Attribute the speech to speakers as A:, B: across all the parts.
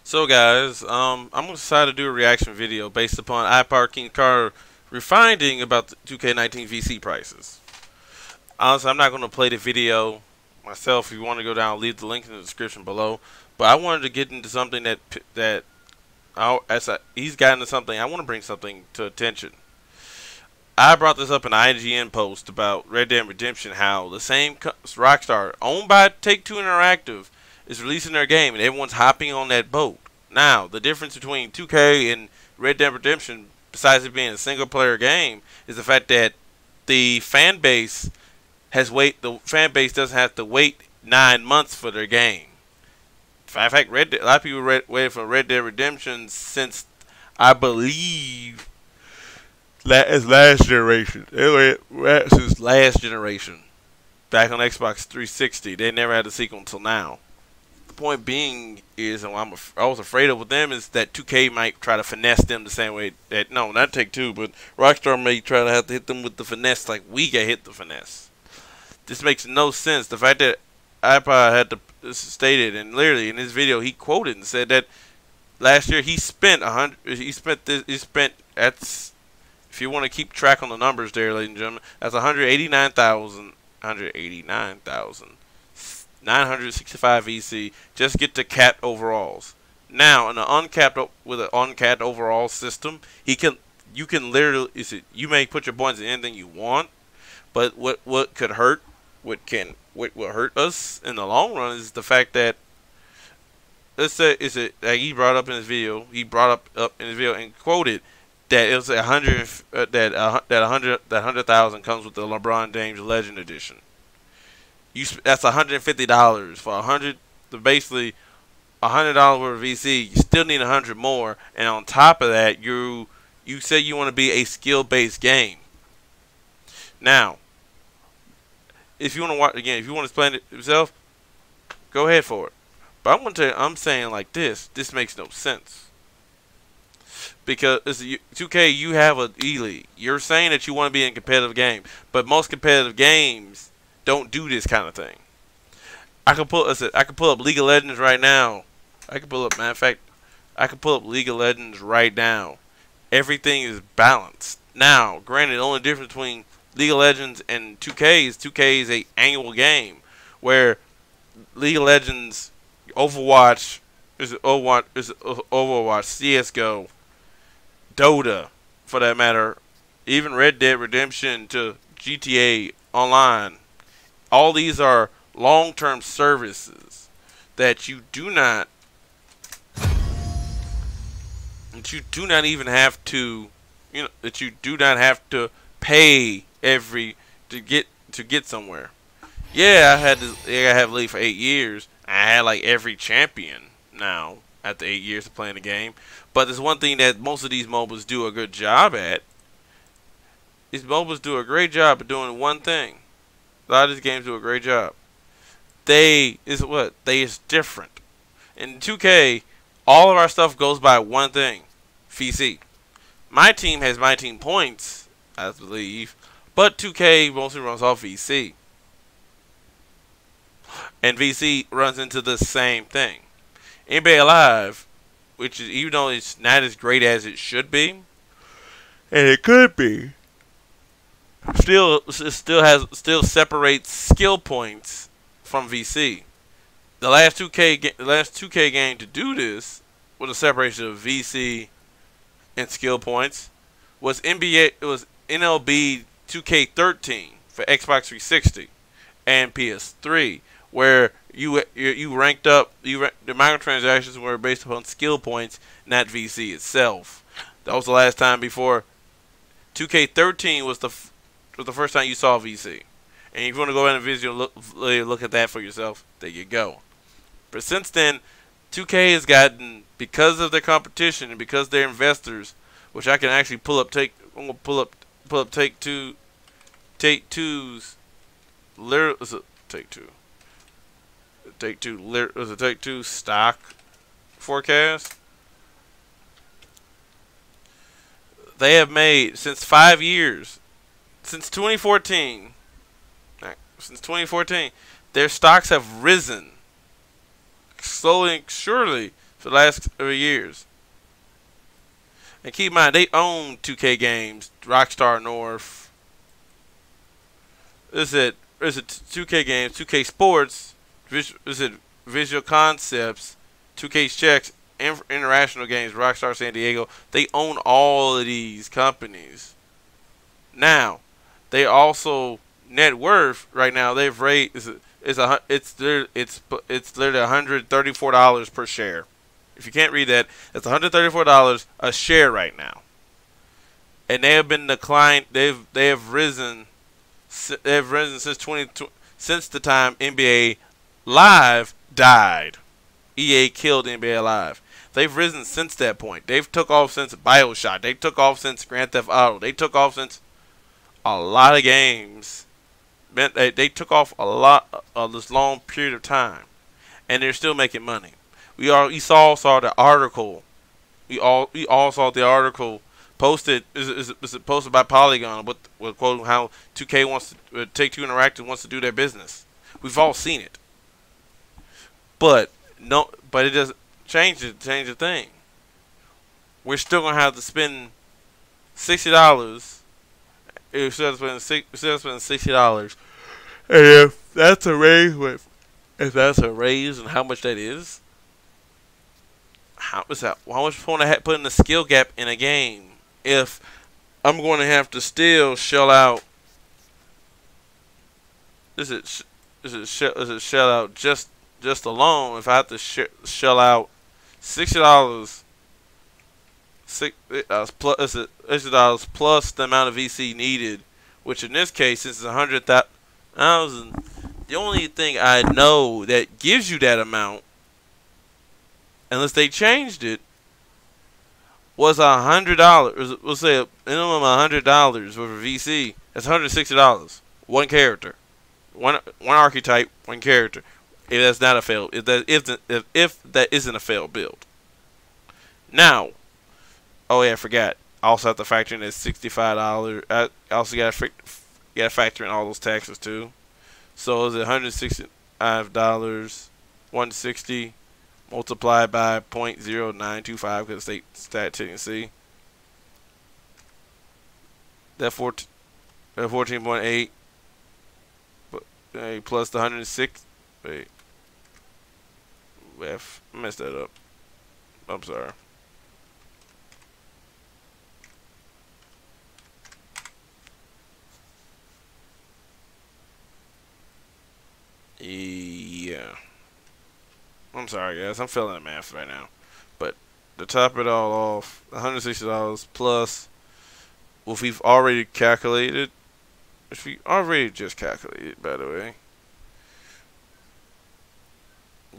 A: So guys, I'm gonna decide to do a reaction video based upon IpodKingCarter refinding about the 2K19 VC prices. Honestly, I'm not gonna play the video myself. If you want to go down, leave the link in the description below. But I wanted to get into something he's gotten into something. I want to bring something to attention. I brought this up in an IGN post about Red Dead Redemption, how the same Rockstar, owned by Take-Two Interactive, is releasing their game, and everyone's hopping on that boat. Now, the difference between 2K and Red Dead Redemption, besides it being a single-player game, is the fact that the fan base the fan base doesn't have to wait 9 months for their game. In fact, a lot of people waited for Red Dead Redemption since, I believe, last generation. Since last generation. Back on Xbox 360. They never had a sequel until now. The point being is, and I was afraid of with them, is that 2K might try to finesse them the same way that, no, not Take-Two, but Rockstar may try to have to hit them with the finesse like we get hit the finesse. This makes no sense. The fact that iPod had stated, and literally in his video he quoted and said that last year he spent that's, if you want to keep track on the numbers there, ladies and gentlemen, that's 189,965 VC just get to capped overalls. Now, in with an uncapped overall system, you can literally, you may put your points in anything you want, but what will hurt us in the long run is the fact that, let's say, like he brought up in his video, and quoted that it was 100,000 comes with the LeBron James Legend Edition. That's $150 for basically $100 worth of VC. You still need 100 more, and on top of that, you say you want to be a skill-based game. Now, if you want to watch again, if you want to explain it yourself, go ahead for it. But I'm saying like this. This makes no sense. Because 2K, you have an E-League. You're saying that you want to be in a competitive game, but most competitive games don't do this kind of thing. I can pull up League of Legends right now. Matter of fact, I can pull up League of Legends right now. Everything is balanced. Now, granted, the only difference between League of Legends and 2K is an annual game, where League of Legends, Overwatch, CS:GO, Dota, for that matter, even Red Dead Redemption to GTA Online. All these are long-term services that you do not even have to, that you do not have to pay to get somewhere. Yeah, I have League for 8 years. I had like every champion now after 8 years of playing the game. But there's one thing that most of these MOBAs do a good job at. These MOBAs do a great job of doing one thing. A lot of these games do a great job. It's different. In 2K, all of our stuff goes by one thing: VC. My team has my team points, I believe, but 2K mostly runs off VC. And VC runs into the same thing. NBA Live, which is, even though it's not as great as it should be, and it could be, still separates skill points from VC. The last 2K game to do this, with a separation of VC and skill points, was MLB 2K13 for Xbox 360 and PS3, where you ranked up. The microtransactions were based upon skill points, not VC itself. That was the last time before 2K13 was the first time you saw VC. And if you want to go in the video, look at that for yourself. There you go. But since then, 2K has gotten, because of their competition and because they're investors, which I can actually pull up. I'm gonna pull up Take-Two's. Take-Two stock forecast. They have made, since 5 years, since 2014, their stocks have risen slowly and surely for the last 3 years. And keep in mind, they own 2K games, Rockstar North. Is it 2K games, 2K Sports? Is it Visual Concepts, 2K's Checks, International Games, Rockstar San Diego? They own all of these companies. Now, they also net worth right now. They've raised it's literally $134 per share. If you can't read that, that's $134 a share right now. And they have been declined. They have risen since since the time NBA Live died. EA killed NBA Live. They've risen since that point. They've took off since BioShock. They took off since Grand Theft Auto. They took off since a lot of games. They took off a lot of this long period of time, and they're still making money. We all saw the article. We all saw the article posted. Is it posted by Polygon with quoting how 2K wants to Take-Two Interactive wants to do their business. We've all seen it, but it doesn't change the thing. We're still gonna have to spend $60. Instead of spending $60, and if that's a raise, and how much that is, how much point I put in the skill gap in a game if I'm going to have to still shell out? Is it shell out just alone? If I have to shell out $60. $60 plus the amount of VC needed, which in this case is 100,000. The only thing I know that gives you that amount, unless they changed it, was $100. We'll say a minimum of $100 for VC. That's $160. One character, one archetype, one character. If that's not a failed, if that isn't a failed build. Now. Oh yeah, I forgot. I also have to factor in that $65. I also got to factor in all those taxes too. So is it $165? 160 multiplied by 0.0925 because state Tennessee. That 14.8 plus the 106. Wait, I messed that up. I'm sorry. Yeah. I'm sorry, guys. I'm failing at math right now. But to top it all off, $160 plus what we've already calculated, which we already just calculated, by the way.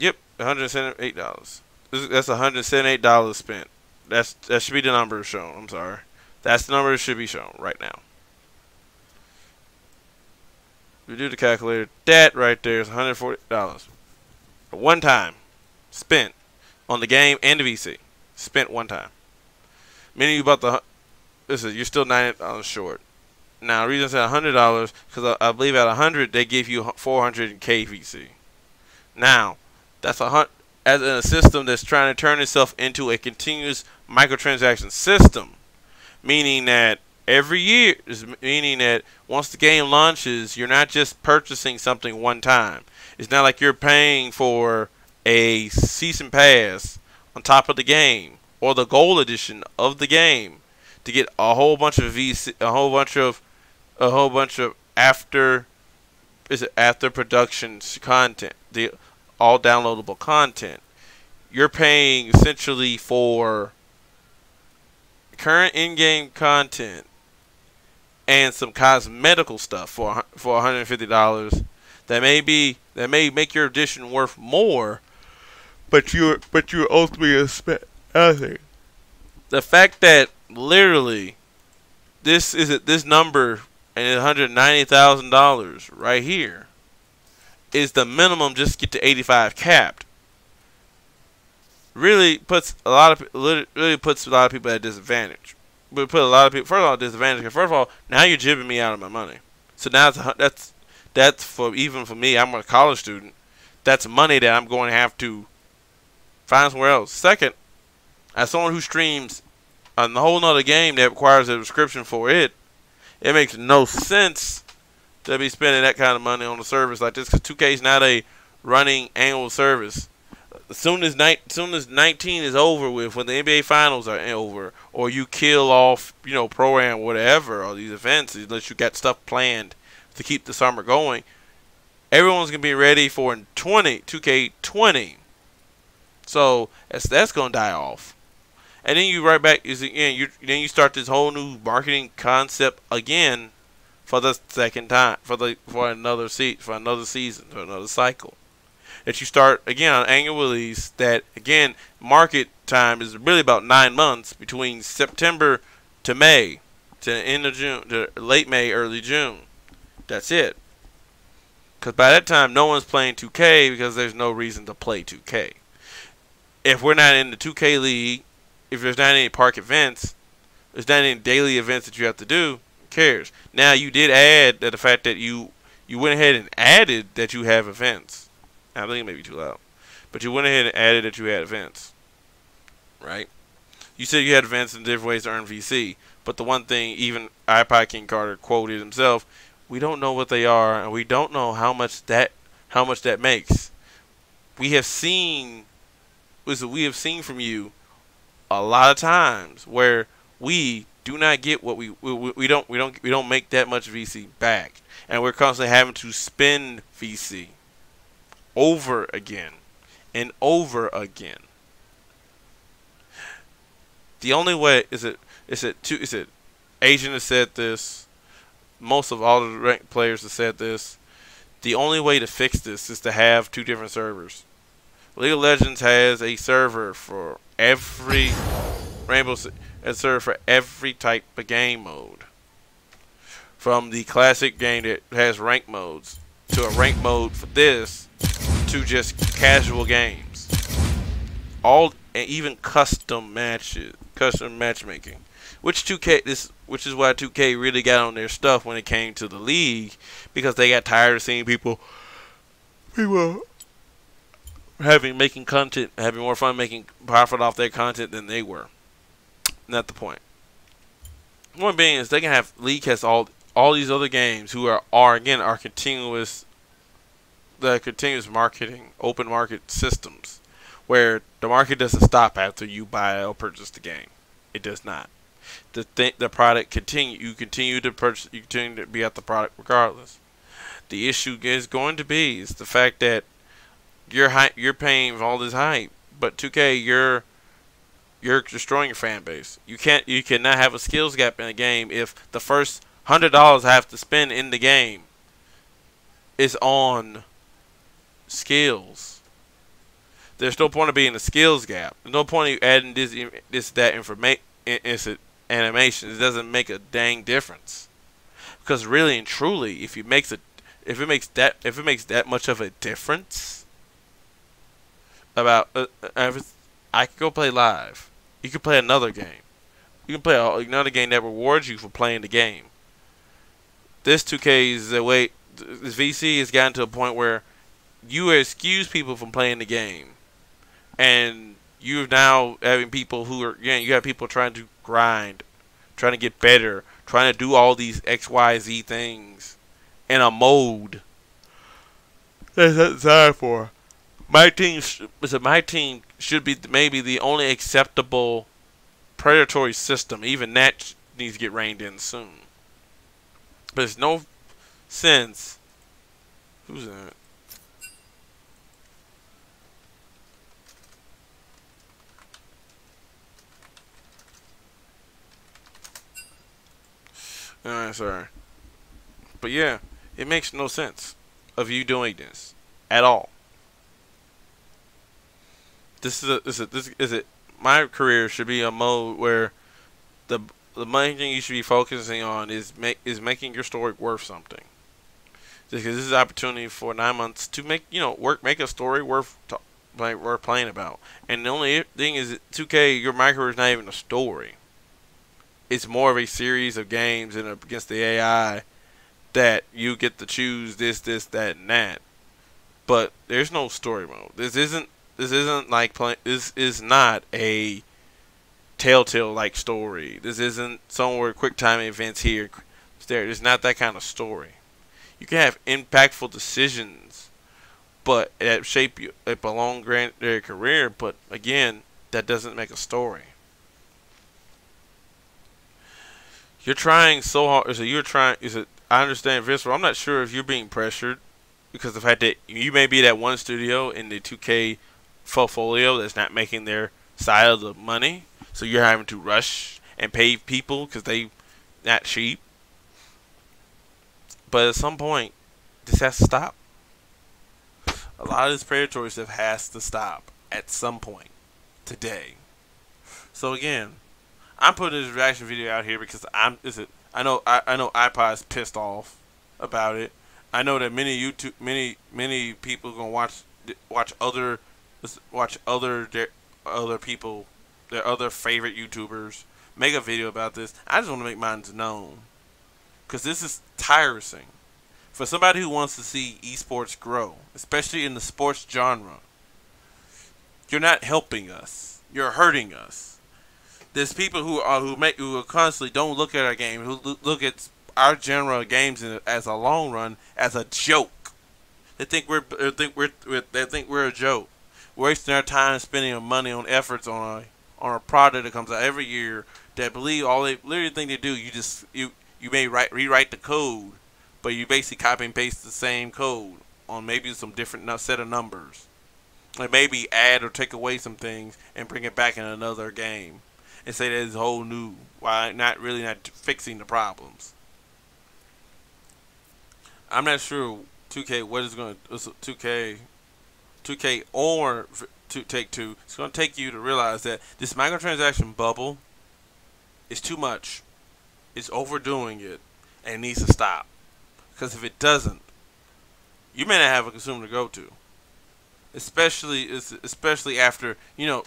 A: Yep, $178. That's $178 spent. That should be the number shown. I'm sorry. That's the number that should be shown right now. We do the calculator. That right there is $140. One time spent on the game and the VC. Spent one time. Meaning you bought you're still $90 short. Now the reason I said $100 because I believe at $100 they give you 400K VC. Now that's as in a system that's trying to turn itself into a continuous microtransaction system, meaning that every year, meaning that once the game launches, you're not just purchasing something one time. It's not like you're paying for a season pass on top of the game or the gold edition of the game to get a whole bunch of VC, a whole bunch of after production content, the all downloadable content. You're paying essentially for current in-game content and some cosmetical stuff for $150 that may make your edition worth more, but you ultimately spend nothing. The fact that literally this number and $190,000 right here is the minimum just to get to 85 capped really puts a lot of people at a disadvantage. But put a lot of people first of all at a disadvantage. First of all, now you're jibbing me out of my money. So now that's for even for me. I'm a college student. That's money that I'm going to have to Find somewhere else. Second, as someone who streams a whole nother game that requires a subscription for it, it makes no sense to be spending that kind of money on a service like this, because 2K is not a running annual service. As soon as 19 is over with, when the NBA Finals are over, or you kill off, program whatever, or these events, unless you got stuff planned to keep the summer going, everyone's gonna be ready for 2K20. So that's gonna die off, and then you right back then you start this whole new marketing concept again for the second time, for another season, for another cycle. That you start again on annual release. That again, market time is really about 9 months between September to May, to the end of June, to late May, early June. That's it. Because by that time, no one's playing 2K because there's no reason to play 2K. If we're not in the 2K league, if there's not any park events, there's not any daily events that you have to do, who cares? Now you did add the fact that you went ahead and added that you have events. I think it may be too loud. But you went ahead and added that you had events. Right? You said you had events in different ways to earn VC. But the one thing, even IpodKingCarter quoted himself, we don't know what they are, and we don't know how much that makes. We have seen from you a lot of times where we do not get what we don't make that much VC back, and we're constantly having to spend VC over again and over again. The only way is it Asian has said this. Most of all the ranked players have said this. The only way to fix this is to have 2 different servers. League of Legends has a server for every a server for every type of game mode. From the classic game that has rank modes to a rank mode for this, to just casual games. And even custom matchmaking. Which is why 2K really got on their stuff when it came to the league, because they got tired of seeing people making content, having more fun making profit off their content than they were. Not the point. One being is they can have league has all these other games who are continuous marketing, open market systems, where the market doesn't stop after you buy or purchase the game. It does not. The product you continue to purchase, you continue to be at the product regardless. The issue is going to be the fact that you're paying for all this hype, but 2K you're destroying your fan base. You cannot have a skills gap in a game if the first $100 I have to spend in the game is on skills. There's no point of being a skills gap. There's no point of adding that animation. It doesn't make a dang difference. Because really and truly, if it makes that much of a difference, I could go play live. You could play another game. You can play another game that rewards you for playing the game. This 2K is the way. This VC has gotten to a point where you excuse people from playing the game, and you're now having people who are you have people trying to grind, trying to get better, trying to do all these XYZ things in a mode that's not designed for. My team should be maybe the only acceptable predatory system. Even that needs to get reined in soon. But there's no sense. Who's that? Alright, sorry. But yeah, it makes no sense of you doing this at all. My career should be a mode where the main thing you should be focusing on is making your story worth something. Because this is an opportunity for 9 months to make a story worth playing about. And the only thing is, 2K, your my career is not even a story. It's more of a series of games and against the AI that you get to choose this, that, and that. But there's no story mode. This isn't This isn't like this is not a Telltale like story. This isn't somewhere quick time events here. There, it's not that kind of story. You can have impactful decisions, but that shape you up a long their career. But again, that doesn't make a story. You're trying so hard. So you're trying. Is it? I understand, Visceral. I'm not sure if you're being pressured because of the fact that you may be that one studio in the 2K portfolio that's not making their side of the money. So you're having to rush and pay people because they not cheap. But at some point, this has to stop. A lot of this predatory stuff has to stop at some point today. So again, I'm putting this reaction video out here because I know iPod's pissed off about it. I know that many people gonna watch other people, their other favorite YouTubers make a video about this. I just want to make mine known because this is tiresome for somebody who wants to see esports grow, especially in the sports genre. You're not helping us. You're hurting us. There's people who constantly don't look at our game, who look at our genre of games as a long run as a joke. They think we're a joke. We're wasting our time spending our money on efforts on a product that comes out every year. That believe all they literally think they do. You may rewrite the code, but you basically copy and paste the same code on maybe some different set of numbers. Like maybe add or take away some things and bring it back in another game and say that it's whole new. Why not fixing the problems? I'm not sure 2K what is going to 2K or Take Two. It's going to take you to realize that this microtransaction bubble is too much. It's overdoing it and it needs to stop. Because if it doesn't, you may not have a consumer to go to. Especially after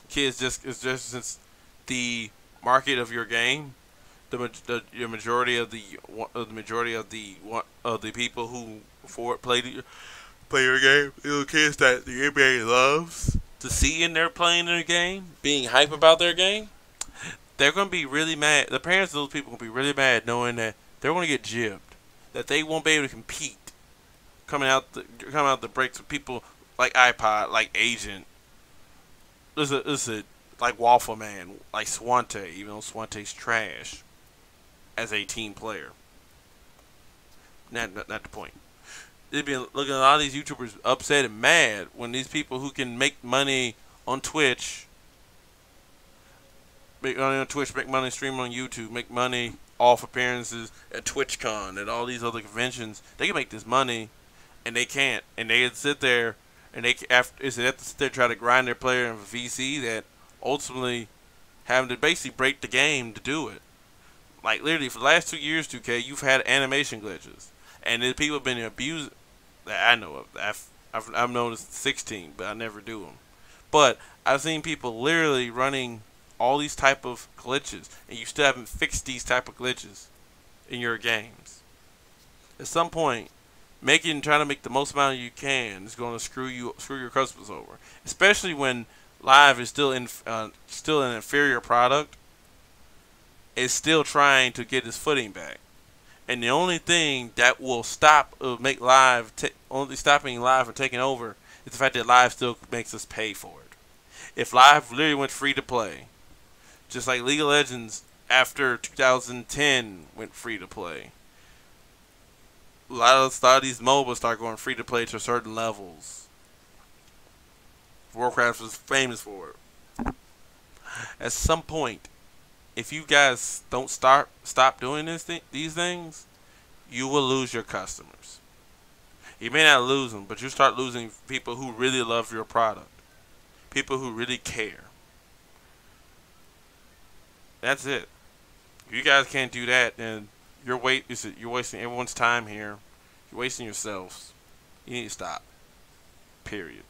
A: kids just since the market of your game, the majority of the people who play your game, little kids that the NBA loves to see in there playing their game, being hype about their game, they're gonna be really mad. The parents of those people will be really mad knowing that they're gonna get jibbed, that they won't be able to compete coming out the breaks with people like iPod, like Agent. This is like Waffle Man, like Swante, even though Swante's trash as a team player. Not the point. They'd be looking at a lot of these YouTubers upset and mad when these people who can make money on Twitch, make money stream on YouTube, make money off appearances at TwitchCon and all these other conventions, they can make this money, and they can't, and they sit there and they have to sit there try to grind their player in VC that ultimately having to basically break the game to do it. Like literally for the last 2 years, 2K, you've had animation glitches, and the people have been abused. That I know of. I've noticed 16, but I never do them. But I've seen people literally running all these type of glitches, and you still haven't fixed these type of glitches in your games. At some point, trying to make the most amount you can is going to screw your customers over. Especially when Live is still an inferior product. It's still trying to get its footing back. And the only thing that will stopping Live from taking over is the fact that Live still makes us pay for it. If Live literally went free to play, just like League of Legends after 2010 went free to play, a lot of these MOBAs start going free to play to certain levels. Warcraft was famous for it. At some point, if you guys don't stop doing these things, you will lose your customers. You may not lose them, but you start losing people who really love your product, people who really care. That's it. If you guys can't do that, then you're wasting everyone's time here. You're wasting yourselves. You need to stop. Period.